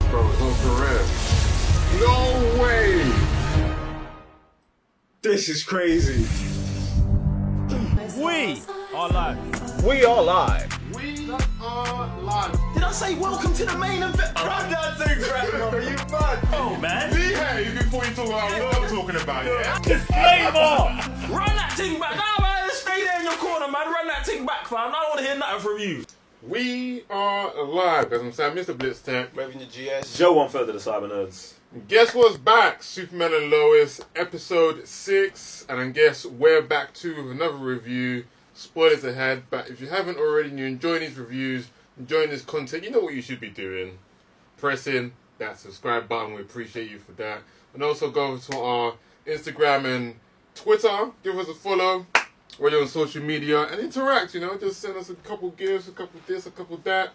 bro. It's not for real. No way! This is crazy. We are live. We are live. We are live. Did I say welcome to the main event? Run that thing, grandma. You mad? Oh, man. Behave before you talk about what I'm talking about, yeah? Disclaimer. Run that thing back. Nah, man, stay there in your corner, man. Run that thing back, fam. I don't want to hear nothing from you. We are live, as I'm saying, Mr. Blitztech. Revenue GS. Joe one further the Cyber Nerds. Guess what's back? Superman and Lois, episode 6. And then guess we're back too with another review. Spoilers ahead, but if you haven't already and you're enjoying these reviews, enjoying this content, you know what you should be doing. Pressing that subscribe button, we appreciate you for that. And also go to our Instagram and Twitter, give us a follow, whether you're on social media, and interact, you know, just send us a couple gifts, a couple this, a couple that.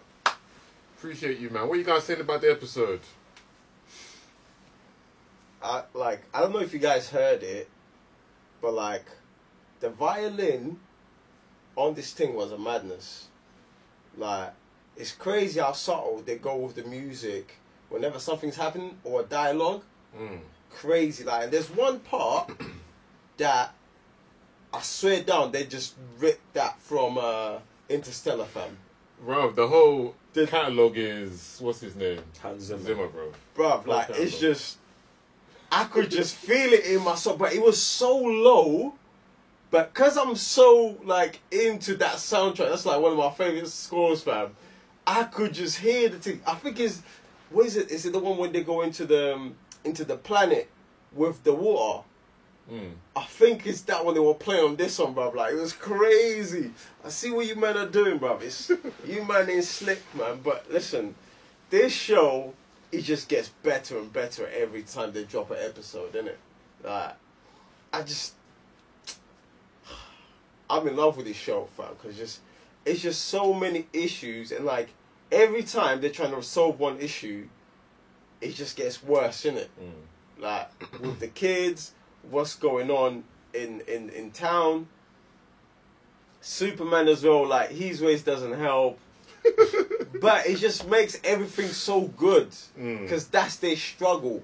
Appreciate you, man. What are you guys saying about the episode? I don't know if you guys heard it, but like the violin on this thing was a madness. Like, it's crazy how subtle they go with the music whenever something's happening or a dialogue. Crazy. Like, and there's one part that I swear down they just ripped that from Interstellar, fam. Bro, the whole catalogue is, what's his name? Hans Zimmer. Zimmer, bro. Bruv, like, it's just, I could just feel it in my soul, but it was so low. But because I'm so, like, into that soundtrack, that's, like, one of my favourite scores, fam. I could just hear the thing. I think it's, what is it? Is it the one when they go into the planet with the water? I think it's that one they were playing on this one, bruv. Like, it was crazy. I see what you men are doing, bruv. It's, you man ain't slick, man. But listen, this show, it just gets better and better every time they drop an episode, innit? Like, I'm in love with this show, fam, because it's just so many issues, and like every time they're trying to solve one issue, it just gets worse, innit? Like with the kids, what's going on in town, Superman as well, like his ways doesn't help, but it just makes everything so good because that's their struggle,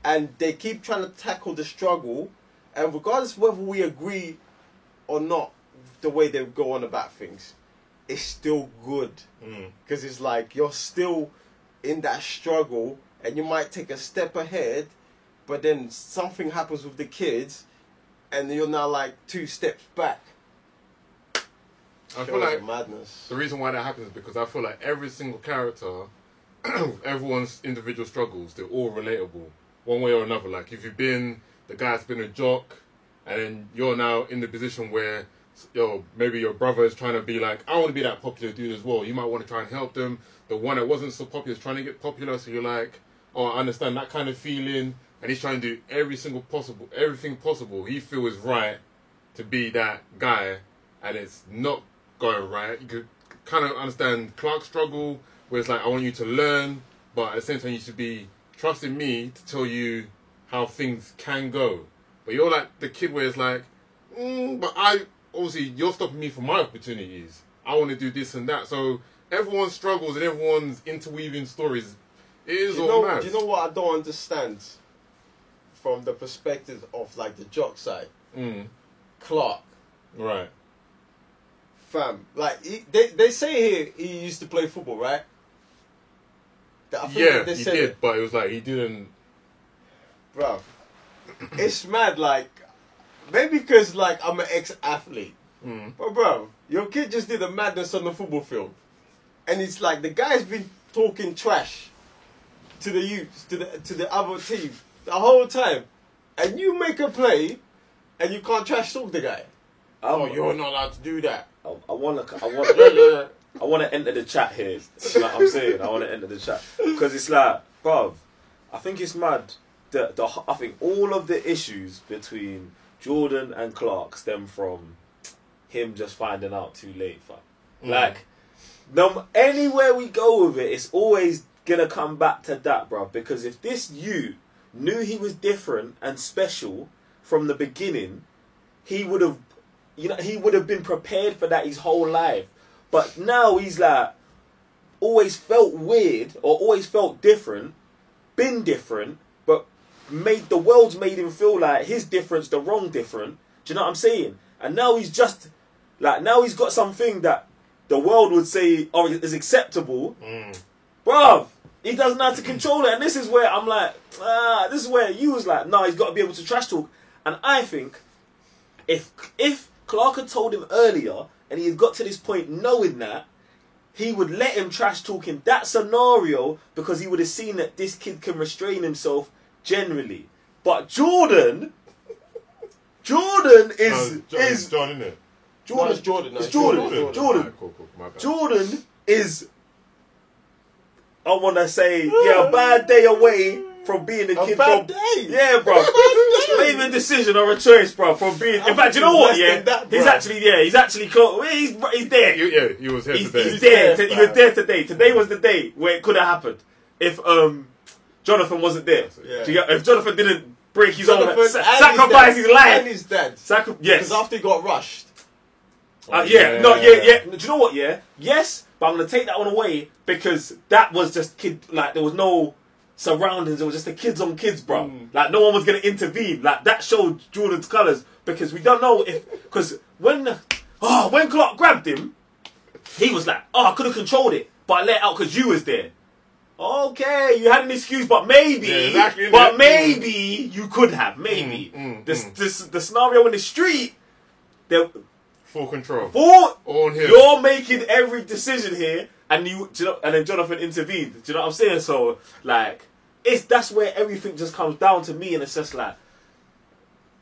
and they keep trying to tackle the struggle, and regardless of whether we agree or not the way they go on about things, it's still good. Because it's like you're still in that struggle and you might take a step ahead, but then something happens with the kids and you're now like 2 steps back. I feel like madness. The reason why that happens is because I feel like every single character, everyone's individual struggles, they're all relatable one way or another. Like if you've been the guy that's been a jock, and then you're now in the position where, maybe your brother is trying to be like, I want to be that popular dude as well. You might want to try and help them. The one that wasn't so popular is trying to get popular, so you're like, oh, I understand that kind of feeling. And he's trying to do everything possible he feels is right to be that guy, and it's not going right. You could kind of understand Clark's struggle, where it's like, I want you to learn, but at the same time you should be trusting me to tell you how things can go. But you're like the kid where it's like, but obviously you're stopping me from my opportunities. I want to do this and that. So everyone's struggles and everyone's interweaving stories. It is all mad. Do you know what I don't understand from the perspective of like the jock side? Clark. Right. Fam. Like, they say here he used to play football, right? Yeah, he did, but it was like he didn't... Bro. It's mad, like, maybe because, like, I'm an ex-athlete. But, bro, your kid just did a madness on the football field. And it's like, the guy's been talking trash to the youths, to the other team, the whole time. And you make a play, and you can't trash talk the guy. You're not allowed to do that. I want to enter the chat here. Like I'm saying, I want to enter the chat. Because it's like, bruv, I think it's mad. I think all of the issues between Jordan and Clark stem from him just finding out too late, fam. Like, anywhere we go with it, it's always gonna come back to that, bruv. Because if this youth knew he was different and special from the beginning, he would have been prepared for that his whole life. But now he's like always felt weird or always felt different been different, but the world's made him feel like his difference the wrong different. Do you know what I'm saying? And now he's just like, now he's got something that the world would say is acceptable. Bruv, he doesn't know how to control it. And this is where I'm like, this is where you was like, no, he's got to be able to trash talk. And I think if Clark had told him earlier and he had got to this point knowing that, he would let him trash talk in that scenario because he would have seen that this kid can restrain himself generally. But Jordan is John, isn't it? No, it's Jordan. No, It's it's Jordan. Alright, cool, my bad. Jordan is, I want to say, a bad day away from being a kid. bad day? Yeah, bro. Maybe a decision or a choice, bro, from being. In fact, you know what? Yeah, he's actually close. He's there. He was here today. He's there. He was there today. Today was the day where it could have happened if Jonathan wasn't there. Yeah. If Jonathan didn't break his own, Jonathan sacrifice his life. And his dad. Yes. Because after he got rushed. Yeah. Do you know what? Yeah. Yes, but I'm gonna take that one away because that was just kid. Like there was no surroundings. It was just the kids on kids, bro. Like no one was gonna intervene. Like that showed Jordan's colours because we don't know because when Clark grabbed him, he was like, I could have controlled it, but I let it out because you was there. Okay, you had an excuse, but maybe, maybe you could have, maybe. The scenario in the street, full control. On him. You're making every decision here, and and then Jonathan intervened. Do you know what I'm saying? So, like, that's where everything just comes down to me, and it's just like,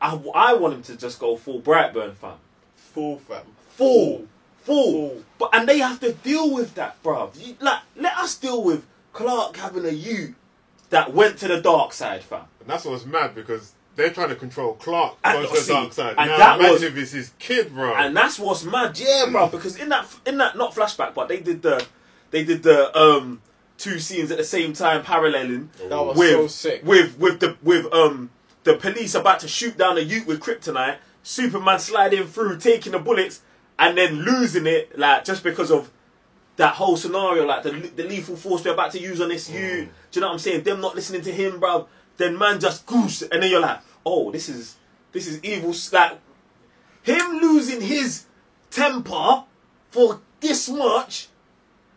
I want him to just go full Brightburn, fam. Full, fam. Full. But and they have to deal with that, bruv. Let us deal with Clark having a youth that went to the dark side, fam. And that's what's mad because they're trying to control Clark And- going to the see, dark side. and Now that imagine was- if it's his kid, bro. And that's what's mad, yeah, bro. Because in that not flashback, but they did the 2 scenes at the same time paralleling. That was with, so sick. With the police about to shoot down a Ute with kryptonite, Superman sliding through, taking the bullets, and then losing it, like just because of that whole scenario, like the lethal force they're about to use on this Ute. Do you know what I'm saying? Them not listening to him, bro. Then man just goose, and then you're like, oh, this is evil. Like him losing his temper for this much.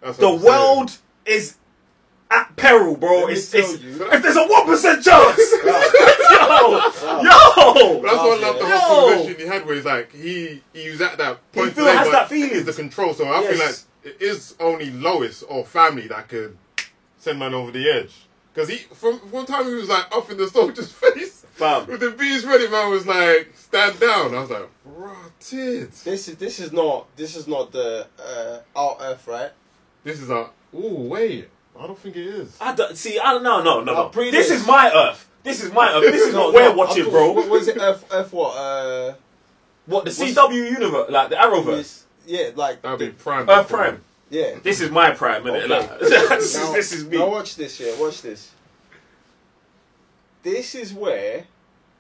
That's The what I'm world is at peril, bro. If there's a 1% chance, yo. That's why I love the whole conversation he had where he's like, he was at that point. He has that feeling. It's the control. So I feel like it is only Lois or family that could send man over the edge. Because from one time he was like up in the soldier's face. Fam. With the bees ready, man was like, stand down. I was like, bro, tits. This is not the Our Earth, right? This is wait. I don't think it is. No. This is my Earth. This is my Earth. This is what we're watching, bro. What is it? Earth what? What, the CW universe? Like the Arrowverse? Yeah, like That'd be Prime. Earth Prime. yeah. This is my Prime, innit? Okay. Like, this is me. Now watch this, yeah. Watch this. This is where,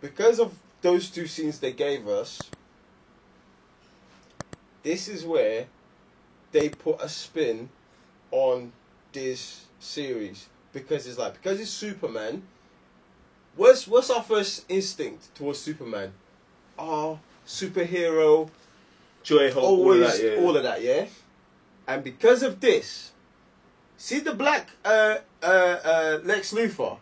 because of those 2 scenes they gave us, this is where they put a spin on this series. Because it's Superman. What's our first instinct towards Superman? Superhero, Joy, hope, always all of that, yeah. And because of this, see the black Lex Luthor.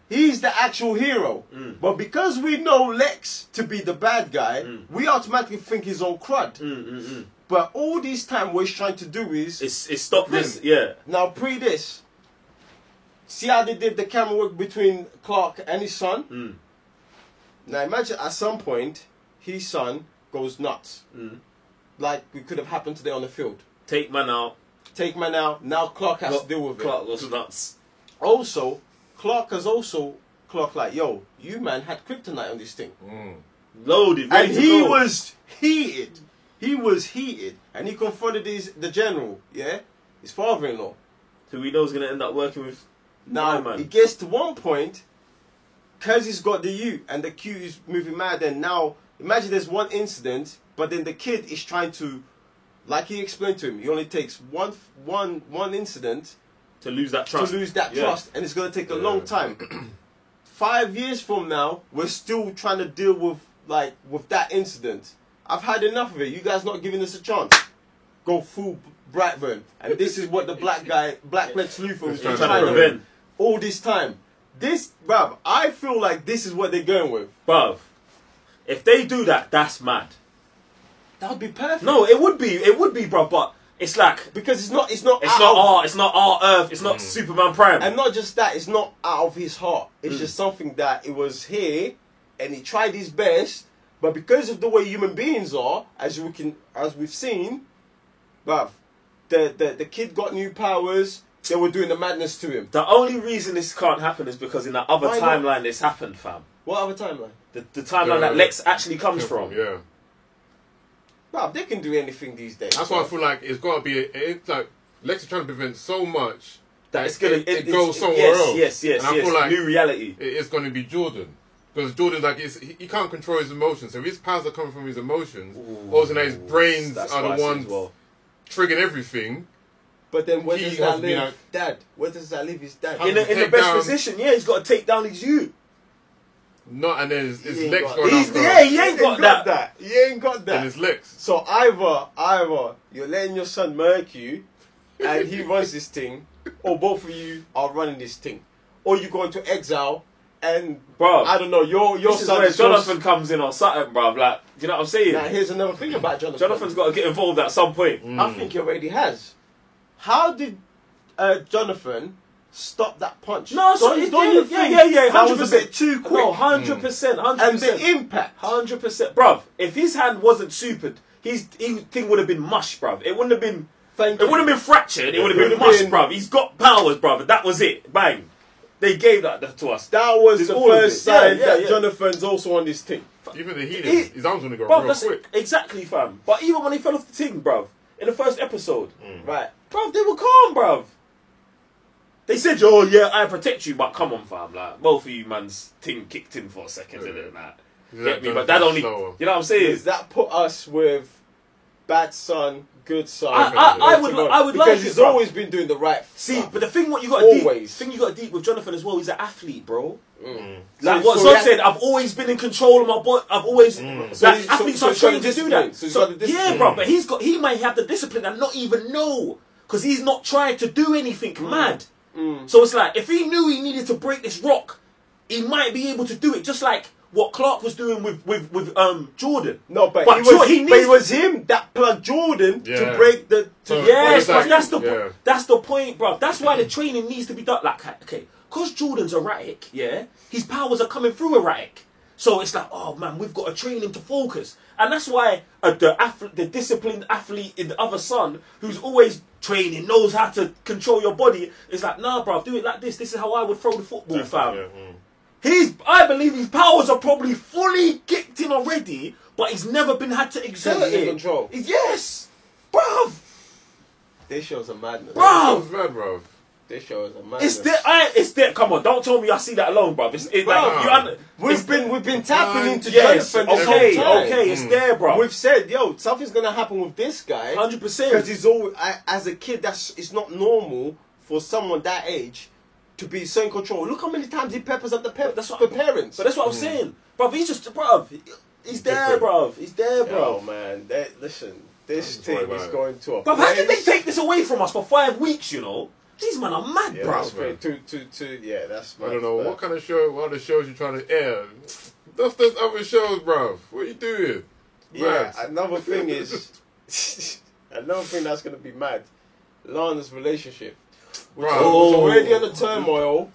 He's the actual hero. But because we know Lex to be the bad guy, we automatically think he's on crud. But all this time what he's trying to do is stop this. Yeah. Now pre this, see how they did the camera work between Clark and his son? Now imagine at some point his son goes nuts. Like it could have happened today on the field. Take man out. Now Clark has to deal with Clark it. goes nuts. Also, Clark like, yo, you man had kryptonite on this thing. Loaded. And he was heated. And he confronted the general, yeah? His father-in-law. Who we know is going to end up working with. Now, man. it gets to one point, because he's got the U, and the Q is moving mad, and now, imagine there's one incident, but then the kid is trying to, like he explained to him, he only takes one incident To lose that trust. And it's going to take a long time. 5 years from now, we're still trying to deal with that incident. I've had enough of it. You guys not giving us a chance. Go full Brightburn, and this is what the Black Lex Luthor was trying to prevent all this time. This, bruv, I feel like this is what they're going with. Bruv, if they do that, that's mad. That would be perfect. No, it would be, bruv, but it's like because it's not our Earth, it's not Superman Prime. And not just that, it's not out of his heart. It's just something that it was here, and he tried his best, but because of the way human beings are, as we've seen, bruv, the kid got new powers. They were doing the madness to him. The only reason this can't happen is because in that other timeline this happened, fam. What other timeline? The timeline that Lex actually comes from. Yeah. Bruv, they can do anything these days. That's why I feel like it's got to be. It's like Lex is trying to prevent so much that it's gonna it goes somewhere else. Yes. And I feel like new reality. It's going to be Jordan. Because Jordan, like, he can't control his emotions. So if his powers are coming from his emotions, also now his brains are the ones triggering everything. But then where does that live? Dad. Where does that leave his dad? In the best position, yeah, he's got to take down his youth. Not, and then his Lex going after. Yeah, he ain't got that. He ain't got that. And his Lex. So either you're letting your son murk you, and he runs this thing, or both of you are running this thing. Or you go into exile, and bro, I don't know, your son is where Jonathan comes in or something, bro. Like, do you know what I'm saying? Now here's another thing about Jonathan. Jonathan's got to get involved at some point. I think he already has. How did Jonathan stop that punch? No, so yeah, 100%. That was a bit too quick. No, 100%. And the impact. 100%. Bruv, if his hand wasn't supered, his thing would have been mush, bruv. It wouldn't have been... It wouldn't have been fractured. It would have been mush, bruv. He's got powers, bruv. That was it. Bang. They gave that to us. That was the first sign that Jonathan's also on this thing. Even the healing, his arms want to go real quick. Exactly, fam. But even when he fell off the thing, bruv, in the first episode, right, bruv, they were calm, bruv. They said, "Oh yeah, I protect you," but come on, fam, like both of you man's thing kicked in for a second, and that. Get me, but that only, you know what I'm saying? Does that put us with bad son, good son? I would like because he's always been doing the right. See, but the thing you got to deep with Jonathan as well. He's an athlete, bro. Like what Zod said, I've always been in control of my body. I've always athletes are trained to do that. So yeah, bro. But he might have the discipline and not even know because he's not trying to do anything mad. So it's like if he knew he needed to break this rock, he might be able to do it. Just like what Clark was doing with Jordan. No, but it was him that plugged Jordan to break the. Yes, but that's the point, bro. That's why the training needs to be done. Like, okay, because Jordan's erratic, his powers are coming through erratic. So it's like, oh man, we've got to train him to focus, and that's why the disciplined athlete in the other son, who's always training, knows how to control your body. Is like, nah, bro, do it like this. This is how I would throw the football, fam. I believe his powers are probably fully kicked in already, but he's never been had to exert it. In control. Yes, bruv. This show's a madness. Bruv. This show is a madness. It's there. Come on, don't tell me I see that alone, bruv. We've been tapping into Jonathan this whole time. Okay, it's there, bruv. We've said, yo, something's gonna happen with this guy. 100%. Because he's always, as a kid, it's not normal for someone that age to be so in control. Look how many times he peppers up the parents. But that's what I'm saying, bruv. He's just, bruv. He's there, bruv. He's there, bruv. Oh man, listen, this thing is going to a bruv, how did they take this away from us for 5 weeks? You know, these men are mad, bruv. That's I don't know what kind of show. What other shows you trying to air? Those other shows, bruv. What are you doing? Yeah, another thing is another thing that's gonna be mad. Lana's relationship. Which is already under turmoil.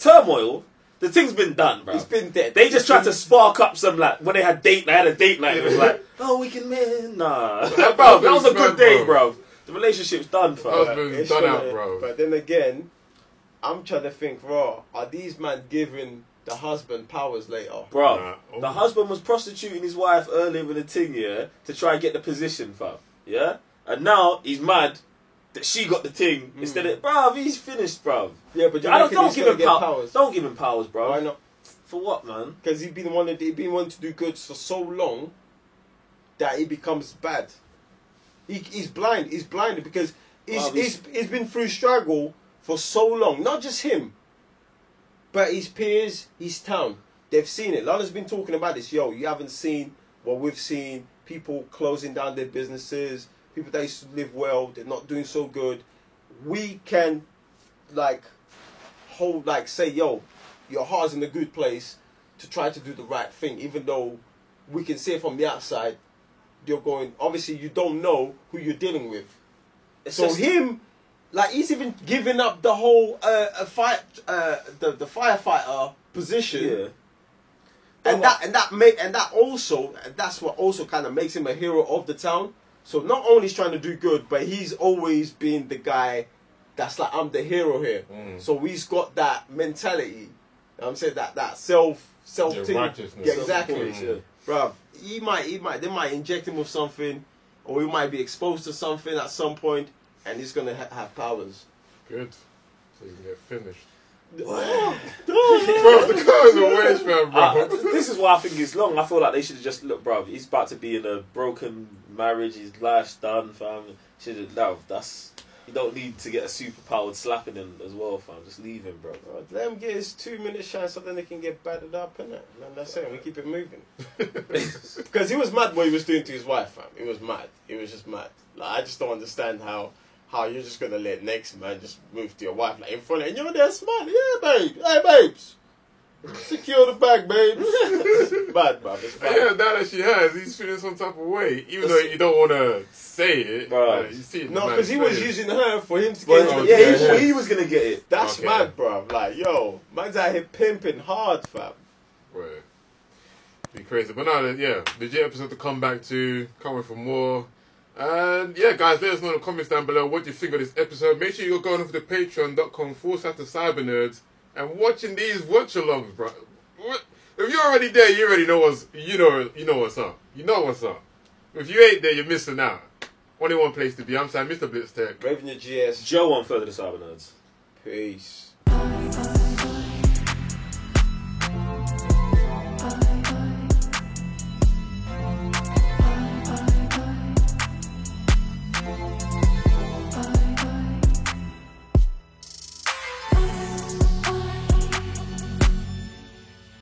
The thing's been done, bro. It's been dead. They just tried to spark up some, like, when they had a date night. It was like, oh, we can nah. Bro, that was a good day, bro. The relationship's done, fam. It's done out, bro. But then again, I'm trying to think, are these men giving the husband powers later? Bro, the husband was prostituting his wife earlier with a thing, to try and get the position, fam. Yeah? And now he's mad that she got the thing instead of, bruv, he's finished, bruv. Yeah, but don't give him powers. Don't give him powers, bro. Why not? For what, man? Because he's been wanting to do good for so long that he becomes bad. He's blind. He's blinded because he's been through struggle for so long. Not just him, but his peers, his town. They've seen it. London's been talking about this. Yo, you haven't seen what we've seen. People closing down their businesses. People that used to live well, they're not doing so good. We can, like, hold, like, say, yo, your heart's in a good place to try to do the right thing, even though we can say from the outside, you're going, obviously you don't know who you're dealing with. It's So just- him, like, he's even giving up the whole the firefighter position. Yeah. And that's what also kind of makes him a hero of the town. So not only he's trying to do good, but he's always been the guy that's like, I'm the hero here. So he's got that mentality. You know what I'm saying, that self Yeah, thing. righteousness. Yeah, exactly. Self-image, Bruv, they might inject him with something, or he might be exposed to something at some point, and he's gonna have powers. Good. So you can get finished. Oh, Bro, the car's a waste, man, bro. This is why I think it's long. I feel like they should have just look, bro. He's about to be in a broken marriage. His life's done, fam. Should have that's. You don't need to get a superpowered slapping him as well, fam. Just leave him, bro. let him get his 2-minute shine, so then they can get battered up, innit? And that's it. We keep it moving. Because he was mad what he was doing to his wife, fam. He was mad. He was just mad. Like, I just don't understand how you're just gonna let next man just move to your wife like in front of you. You're there smart. Yeah, babe. Hey, babes. Secure the bag, babes. Bad, bruv. It's bad. Yeah, now that she has, he's feeling some type of way. Even though you don't want to say it. Right. Like, you see it in No, the because man's he was face. using her for him to But get into the yeah, Okay. he was gonna get it. That's Okay. mad, bruv. Like, yo, man's out here pimping hard, fam. Right. Be crazy. But now, yeah, legit episode to come back to. Can't wait for more. And yeah, guys, let us know in the comments down below what you think of this episode. Make sure you're going over to patreon.com/cybernerds and watching these watch-alongs, bro. What? If you're already there, you already know what's you know what's up. You know what's up. If you ain't there, you're missing out. Only one place to be. I'm saying Mr. Blitztech. Raven GS. Joe on Further the Cyber Nerds. Peace.